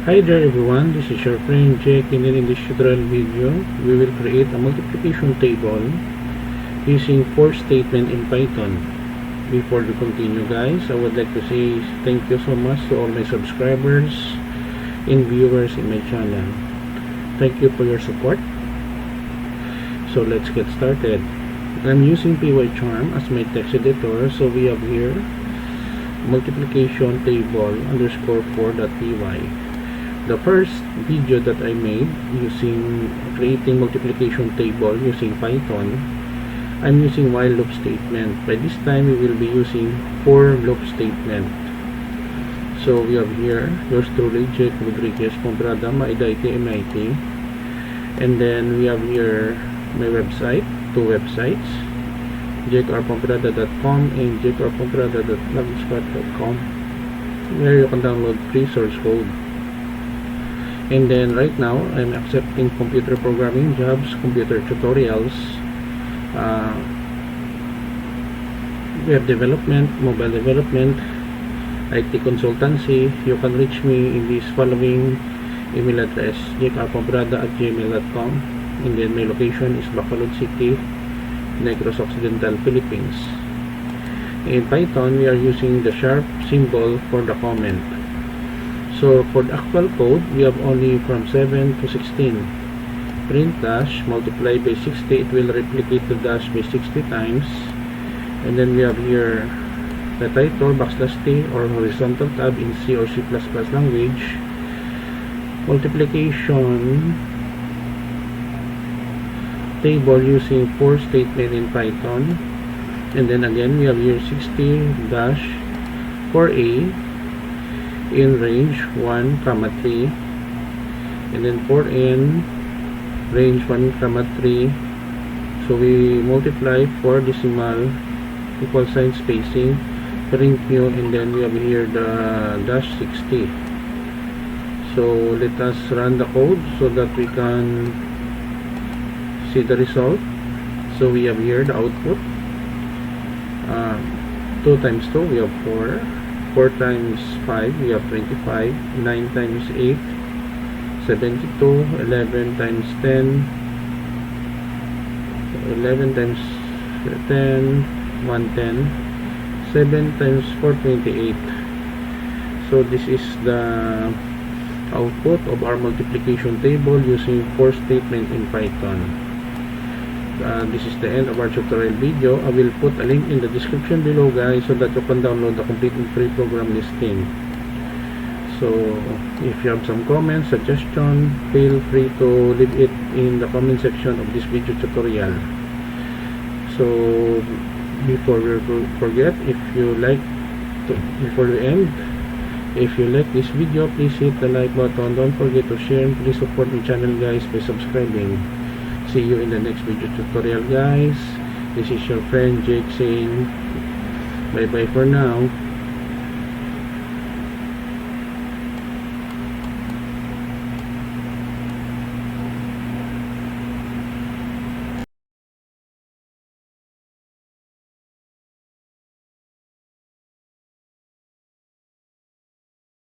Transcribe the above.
Hi there everyone, this is your friend Jake, and then in this tutorial video, we will create a multiplication table using for statement in Python. Before we continue guys, I would like to say thank you so much to all my subscribers and viewers in my channel. Thank you for your support. So let's get started. I'm using pycharm as my text editor, so we have here multiplication table underscore 4.py. The first video that I made using creating multiplication table using Python, I'm using while loop statement. By this time we will be using for loop statement. So we have here yours truly, Jake Rodriguez, Pomperada, MIT, MIT. And then we have here my website, two websites, jakerpomperada.com and jakerpomperada.blogspot.com, where you can download free source code. And then right now I'm accepting computer programming jobs, computer tutorials, web development, mobile development, IT consultancy. You can reach me in this following email address, jakerpomperada@gmail.com, and then my location is Bacolod City, Negros Occidental, Philippines. In Python we are using the sharp symbol for the comment. So for the actual code, we have only from 7 to 16. Print dash, multiply by 60, it will replicate the dash by 60 times. And then we have here the title, backslash T or horizontal tab in C or C++ language. Multiplication table using for statement in Python. And then again, we have here 60 dash for A in range 1, 3, and then for n range 1, 3. So we multiply 4 decimal equal sign spacing, print new, and then we have here the dash 60. So let us run the code so that we can see the result. So we have here the output, 2 times 2 we have 4, 4 times 5 we have 25, 9 times 8 72, 11 times 10, 11 times 10 110, 7 times 4 28. So this is the output of our multiplication table using for statement in Python. This is the end of our tutorial video. I will put a link in the description below guys, so that you can download the complete and free program listing. So if you have some comments, suggestion, feel free to leave it in the comment section of this video tutorial. So before we forget, before we end, if you like this video, please hit the like button. Don't forget to share, and please support my channel guys by subscribing. See you in the next video tutorial guys. This is your friend Jake saying bye bye for now.